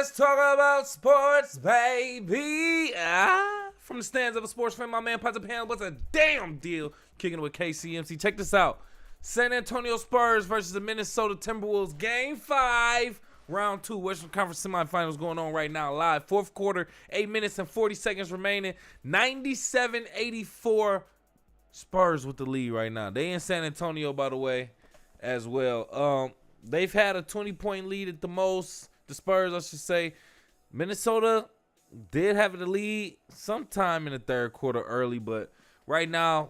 Let's talk about sports, baby. From the stands of a sports fan, my man Pots of Pan. What's a damn deal? Kicking it with KCMC. Check this out. San Antonio Spurs versus the Minnesota Timberwolves. Game 5, round 2, Western Conference semifinals going on right now live. Fourth quarter, 8 minutes and 40 seconds remaining. 97-84 Spurs with the lead right now. They in San Antonio, by the way, as well. They've had a 20-point lead at the most. The Spurs, I should say. Minnesota did have the lead sometime in the third quarter early, but right now,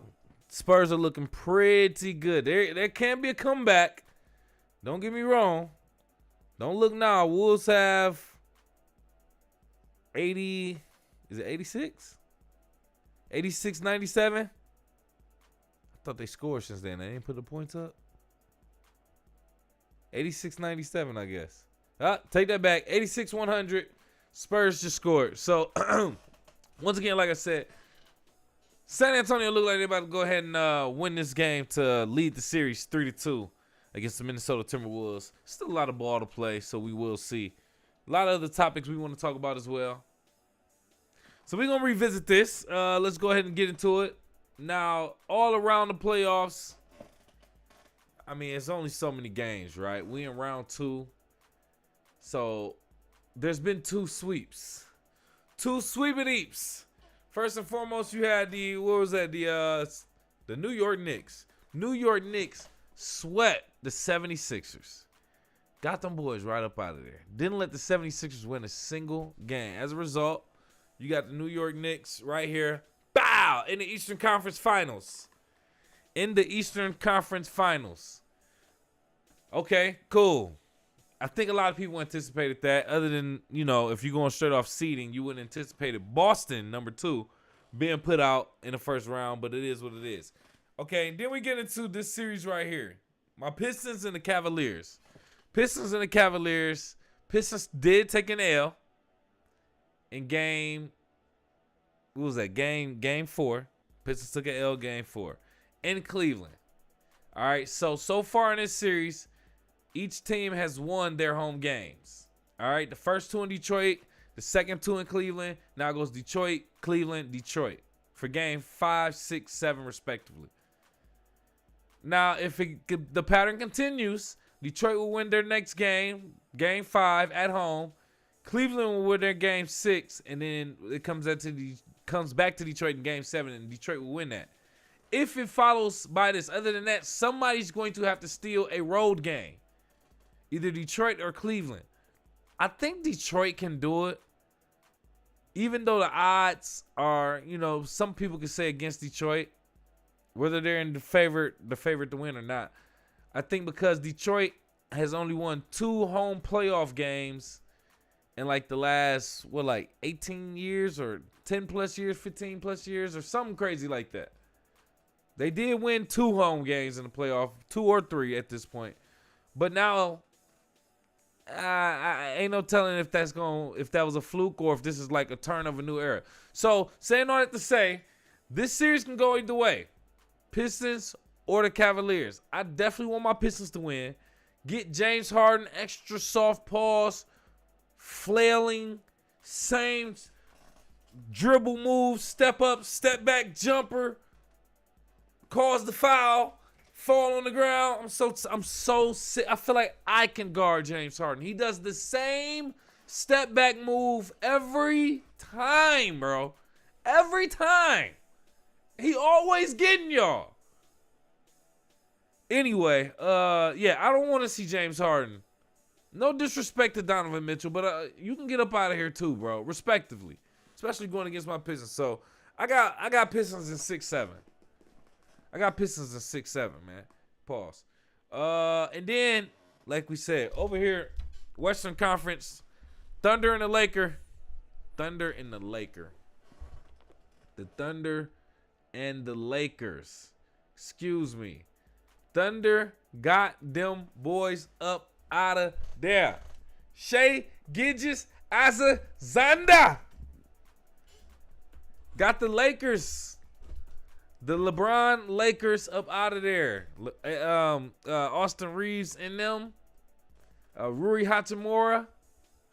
Spurs are looking pretty good. There can be a comeback. Don't get me wrong. Don't look now. Wolves have 80. Is it 86? 86-97? I thought they scored since then. They didn't put the points up. 86-97, I guess. Take that back. 86-100. Spurs just scored. So, once again, like I said, San Antonio look like they're about to go ahead and win this game to lead the series 3-2 against the Minnesota Timberwolves. Still a lot of ball to play, so we will see. A lot of other topics we want to talk about as well. So we're going to revisit this. Let's go ahead and get into it. Now, all around the playoffs, I mean, it's only so many games, right? We in round 2. So, there's been 2 sweeps. 2 sweep-a-deeps. First and foremost, you had the New York Knicks. New York Knicks swept the 76ers. Got them boys right up out of there. Didn't let the 76ers win a single game. As a result, you got the New York Knicks right here. Bow! In the Eastern Conference Finals. Okay, cool. I think a lot of people anticipated that. Other than, if you're going straight off seeding, you wouldn't anticipate Boston, number 2, being put out in the first round, but it is what it is. Okay, and then we get into this series right here. My Pistons and the Cavaliers. Pistons did take an L in game 4. Pistons took an L game 4 in Cleveland. All right, so far in this series, each team has won their home games. All right, the first 2 in Detroit, the second 2 in Cleveland. Now it goes Detroit, Cleveland, Detroit for game 5, 6, 7 respectively. Now, if the pattern continues, Detroit will win their next game, game 5 at home. Cleveland will win their game 6, and then it comes back to Detroit in game 7, and Detroit will win that. If it follows by this, other than that, somebody's going to have to steal a road game. Either Detroit or Cleveland. I think Detroit can do it. Even though the odds are, some people can say against Detroit, whether they're in the favorite to win or not. I think because Detroit has only won 2 home playoff games in like the last, 18 years or 10 plus years, 15 plus years or something crazy like that. They did win 2 home games in the playoff, 2 or 3 at this point. But now, I ain't no telling if that was a fluke or if this is like a turn of a new era. So, saying all that to say, this series can go either way. Pistons or the Cavaliers. I definitely want my Pistons to win. Get James Harden, extra soft paws, flailing, same dribble move, step up, step back, jumper, cause the foul. Fall on the ground. I'm so sick. I feel like I can guard James Harden. He does the same step back move every time, bro. Every time. He always getting y'all. Anyway, I don't want to see James Harden. No disrespect to Donovan Mitchell, but you can get up out of here too, bro. Respectively, especially going against my Pistons. So I got Pistons in 6-7. I got Pistons in 6-7, man. Pause. And then, like we said, over here, Western Conference, Thunder and the Laker. The Thunder and the Lakers. Excuse me. Thunder got them boys up out of there. Shai Gilgeous-Alexander got the Lakers. The LeBron Lakers up out of there. Austin Reeves and them. Rui Hachimura.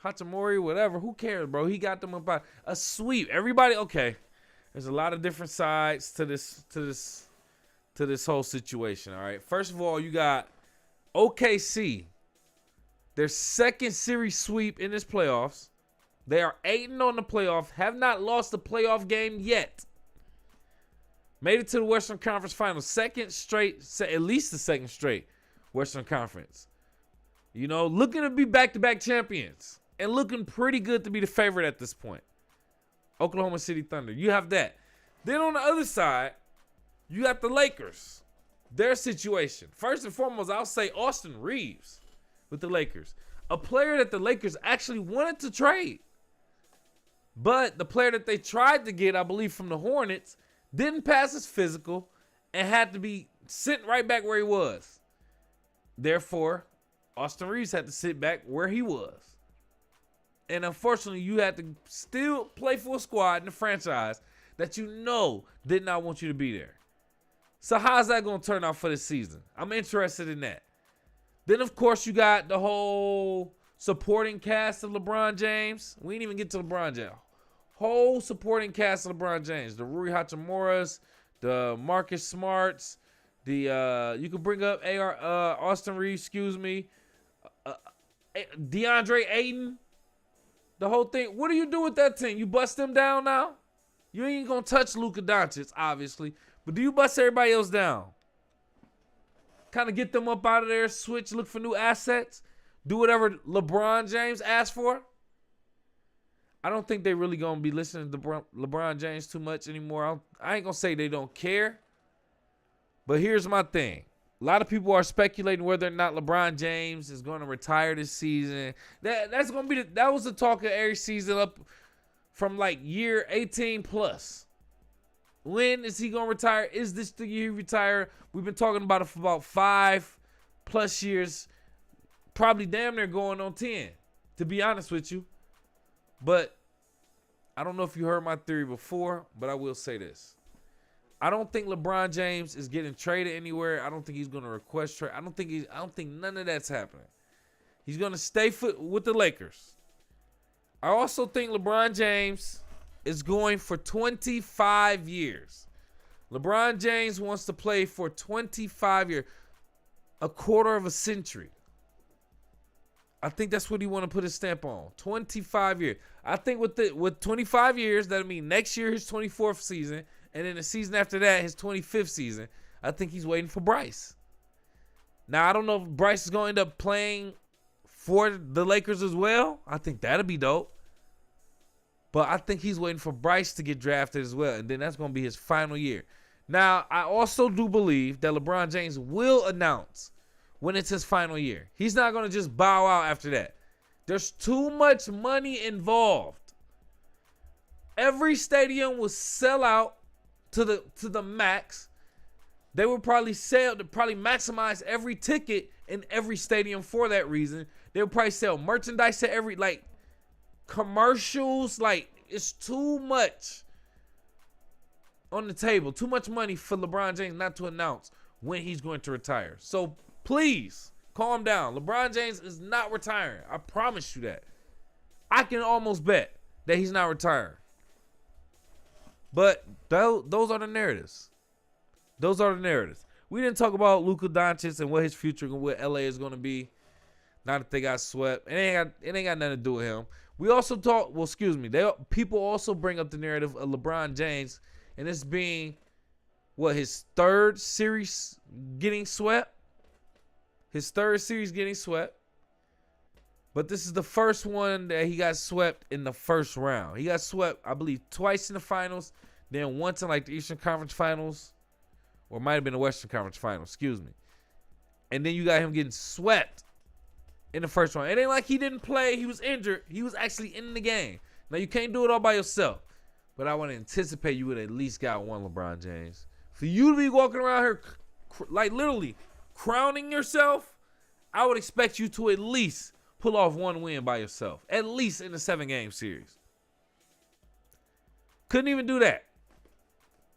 Hachimura, whatever. Who cares, bro? He got them about a sweep. Everybody, okay. There's a lot of different sides to this whole situation. All right. First of all, you got OKC. Their second series sweep in this playoffs. They are 8-0 on the playoff. Have not lost a playoff game yet. Made it to the Western Conference Finals. Second straight, at least the second straight Western Conference. You know, looking to be back-to-back champions. And looking pretty good to be the favorite at this point. Oklahoma City Thunder. You have that. Then on the other side, you got the Lakers. Their situation. First and foremost, I'll say Austin Reeves with the Lakers. A player that the Lakers actually wanted to trade. But the player that they tried to get, I believe, from the Hornets, didn't pass his physical and had to be sent right back where he was. Therefore, Austin Reeves had to sit back where he was. And unfortunately, you had to still play for a squad in the franchise that you know did not want you to be there. So how's that going to turn out for this season? I'm interested in that. Then, of course, you got the whole supporting cast of LeBron James. We didn't even get to LeBron James. Whole supporting cast of LeBron James. The Rui Hachimuras, the Marcus Smarts, the you can bring up Austin Reeves, DeAndre Ayton. The whole thing. What do you do with that team? You bust them down now? You ain't gonna touch Luka Doncic, obviously. But do you bust everybody else down? Kind of get them up out of there, switch, look for new assets, do whatever LeBron James asked for. I don't think they really going to be listening to LeBron James too much anymore. I ain't going to say they don't care. But here's my thing. A lot of people are speculating whether or not LeBron James is going to retire this season. That's going to be that was the talk of every season up from like year 18 plus. When is he going to retire? Is this the year he retire? We've been talking about it for about 5+ years. Probably damn near going on 10, to be honest with you. But I don't know if you heard my theory before, but I will say this. I don't think LeBron James is getting traded anywhere. I don't think he's going to request trade. I don't think none of that's happening. He's going to stay with the Lakers. I also think LeBron James is going for 25 years. LeBron James wants to play for 25 years, a quarter of a century. I think that's what he want to put his stamp on. 25 years. I think with 25 years, that'll mean next year his 24th season, and then the season after that, his 25th season. I think he's waiting for Bryce. Now, I don't know if Bryce is going to end up playing for the Lakers as well. I think that'll be dope. But I think he's waiting for Bryce to get drafted as well, and then that's going to be his final year. Now, I also do believe that LeBron James will announce when it's his final year. He's not going to just bow out after that. There's too much money involved. Every stadium will sell out to the max. They will probably maximize every ticket in every stadium for that reason. They'll probably sell merchandise to every, like, commercials. Like, it's too much on the table. Too much money for LeBron James not to announce when he's going to retire. So, please, calm down. LeBron James is not retiring. I promise you that. I can almost bet that he's not retiring. But those are the narratives. Those are the narratives. We didn't talk about Luka Doncic and what his future and what LA is going to be. Now that they got swept. It ain't got nothing to do with him. We also talk, people also bring up the narrative of LeBron James and this being, his third series getting swept? His third series getting swept. But this is the first one that he got swept in the first round. He got swept, I believe, twice in the finals, then once in like the Eastern Conference Finals, or it might have been the Western Conference Finals, excuse me. And then you got him getting swept in the first round. It ain't like he didn't play. He was injured. He was actually in the game. Now, you can't do it all by yourself. But I want to anticipate you would at least got one, LeBron James. For you to be walking around here, like literally crowning yourself, I would expect you to at least pull off one win by yourself. At least in the 7-game series. Couldn't even do that.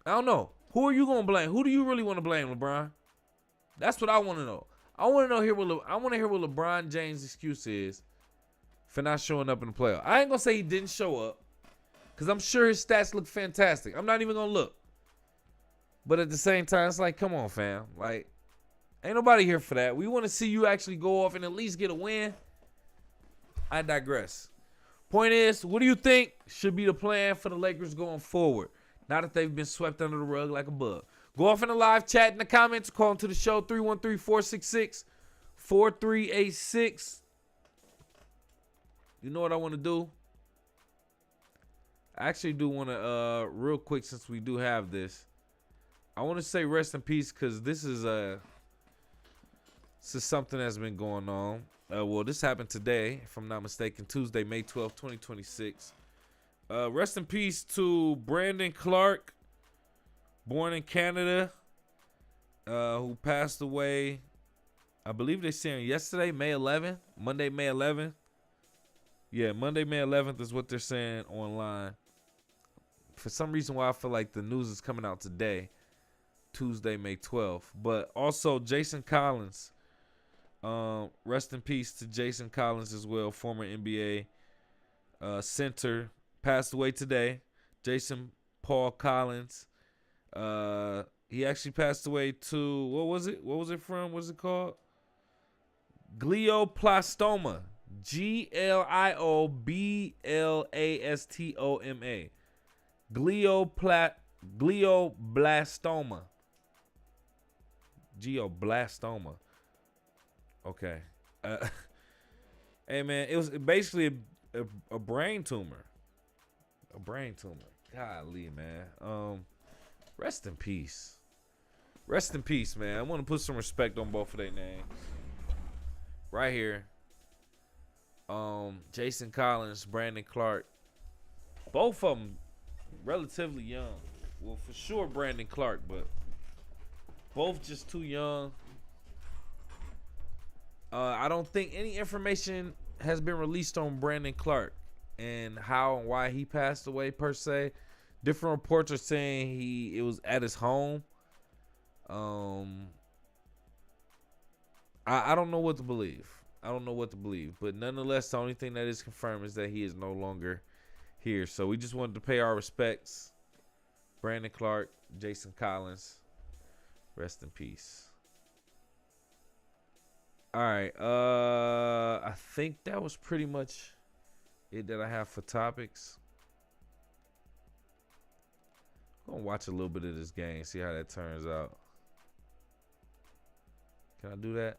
I don't know. Who are you going to blame? Who do you really want to blame, LeBron? That's what I want to know. I want to hear what LeBron James' excuse is for not showing up in the playoff. I ain't gonna say he didn't show up, because I'm sure his stats look fantastic. I'm not even gonna look. But at the same time, it's like, come on, fam. Like, ain't nobody here for that. We want to see you actually go off and at least get a win. I digress. Point is, what do you think should be the plan for the Lakers going forward, now that they've been swept under the rug like a bug? Go off in the live chat in the comments. Call into the show, 313-466-4386. You know what I want to do? I actually do want to, real quick, since we do have this, I want to say rest in peace, because this is something that's been going on. Well, this happened today, if I'm not mistaken, Tuesday, May 12th, 2026. Rest in peace to Brandon Clarke, born in Canada, who passed away, I believe they're saying yesterday, May 11th, Monday, May 11th. Yeah, Monday, May 11th is what they're saying online. For some reason why I feel like the news is coming out today, Tuesday, May 12th. But also Jason Collins. Rest in peace to Jason Collins as well, former NBA center, passed away today. Jason Paul Collins. He actually passed away to, what was it from? What's it called? Glioblastoma. Glioblastoma. Glioblastoma. Glioblastoma. Okay. Hey, man, it was basically a brain tumor. A brain tumor. Golly, man. Rest in peace. Rest in peace, man. I want to put some respect on both of their names. Right here. Jason Collins, Brandon Clarke. Both of them relatively young. Well, for sure Brandon Clarke, but both just too young. I don't think any information has been released on Brandon Clarke and how and why he passed away per se. Different reports are saying it was at his home. I don't know what to believe. But nonetheless, the only thing that is confirmed is that he is no longer here. So we just wanted to pay our respects. Brandon Clarke, Jason Collins, rest in peace. All right, I think that was pretty much it that I have for topics. I'm gonna watch a little bit of this game, see how that turns out. Can I do that?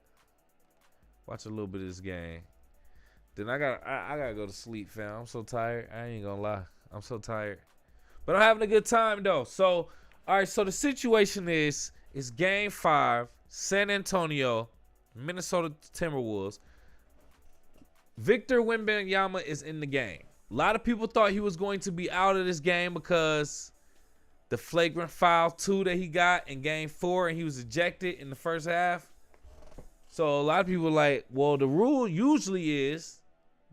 Watch a little bit of this game. Then I gotta go to sleep, fam. I'm so tired. I ain't gonna lie. I'm so tired. But I'm having a good time though. So, all right, so the situation is game 5, San Antonio, Minnesota Timberwolves. Victor Wembanyama is in the game. A lot of people thought he was going to be out of this game because the flagrant foul 2 that he got in game 4, and he was ejected in the first half. So a lot of people were like, well, the rule usually is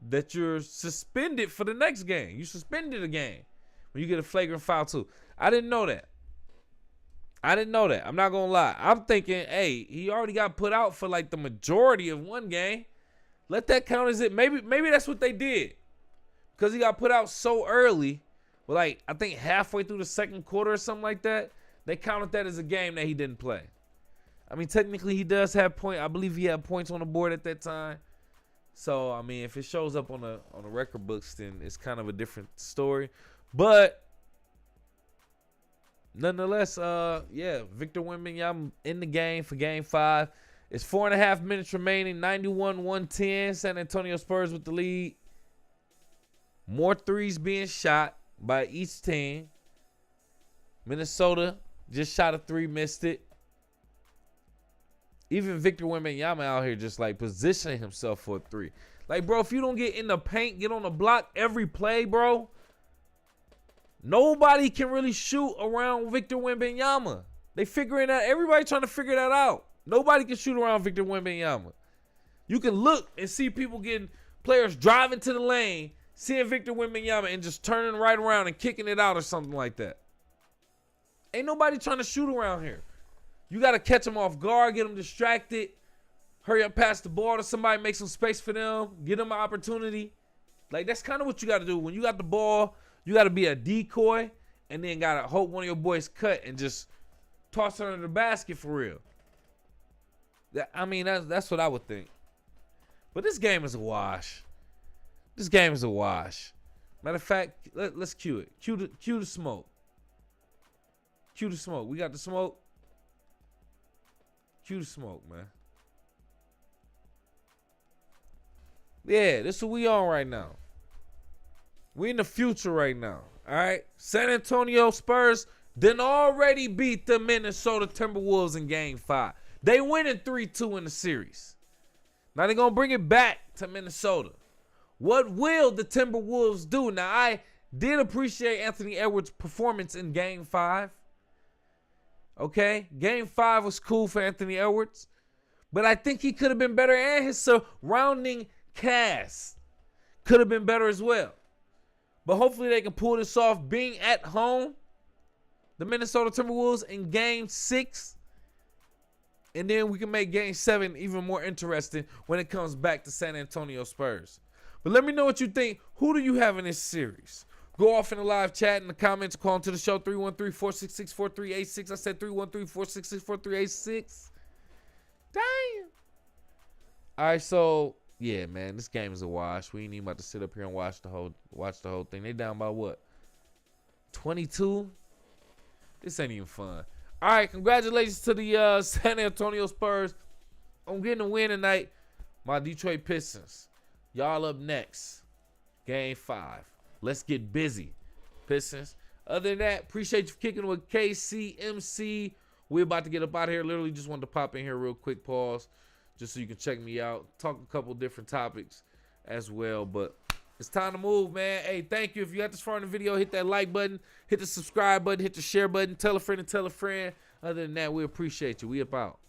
that you're suspended for the next game. You suspended a game when you get a flagrant foul 2. I didn't know that. I'm not going to lie. I'm thinking, hey, he already got put out for like the majority of one game. Let that count as it. Maybe that's what they did. Because he got put out so early, well, like I think halfway through the second quarter or something like that, they counted that as a game that he didn't play. I mean, technically he does have points. I believe he had points on the board at that time. So, I mean, if it shows up on the record books, then it's kind of a different story. But nonetheless, yeah, Victor Wembanyama in the game for game 5. It's 4.5 minutes remaining, 91-110. San Antonio Spurs with the lead. More threes being shot by each team. Minnesota just shot a 3, missed it. Even Victor Wembanyama out here just like positioning himself for a 3. Like, bro, if you don't get in the paint, get on the block every play, bro, nobody can really shoot around Victor Wembanyama. They figuring that. Everybody trying to figure that out. Nobody can shoot around Victor Wembanyama. You can look and see people getting players driving to the lane, seeing Victor Wembanyama and just turning right around and kicking it out or something like that. Ain't nobody trying to shoot around here. You got to catch them off guard, get them distracted, hurry up, pass the ball to somebody, make some space for them, get them an opportunity. Like, that's kind of what you got to do. When you got the ball, you got to be a decoy and then got to hope one of your boys cut and just toss it under the basket for real. I mean, that's what I would think. But this game is a wash. This game is a wash. Matter of fact, let's cue it. Cue the smoke. Cue the smoke. We got the smoke. Cue the smoke, man. Yeah, this is what we on right now. We in the future right now. All right. San Antonio Spurs didn't already beat the Minnesota Timberwolves in Game 5. They winning 3-2 in the series. Now they're gonna bring it back to Minnesota. What will the Timberwolves do? Now, I did appreciate Anthony Edwards' performance in Game 5. Okay? Game 5 was cool for Anthony Edwards. But I think he could have been better, and his surrounding cast could have been better as well. But hopefully they can pull this off, being at home, the Minnesota Timberwolves, in Game 6. And then we can make Game 7 even more interesting when it comes back to San Antonio Spurs. But let me know what you think. Who do you have in this series? Go off in the live chat in the comments. Call into the show 313-466-4386. I said 313-466-4386. Damn. All right, so yeah, man, this game is a wash. We ain't even about to sit up here and watch the whole thing. They down by what? 22? This ain't even fun. All right, congratulations to the San Antonio Spurs on getting a win tonight. My Detroit Pistons. Y'all up next. Game 5. Let's get busy, Pistons. Other than that, appreciate you for kicking with KCMC. We're about to get up out of here. Literally just wanted to pop in here real quick, pause, just so you can check me out. Talk a couple different topics as well. But it's time to move, man. Hey, thank you. If you got this far in the video, hit that like button, hit the subscribe button, hit the share button, tell a friend and tell a friend. Other than that, we appreciate you. We up out.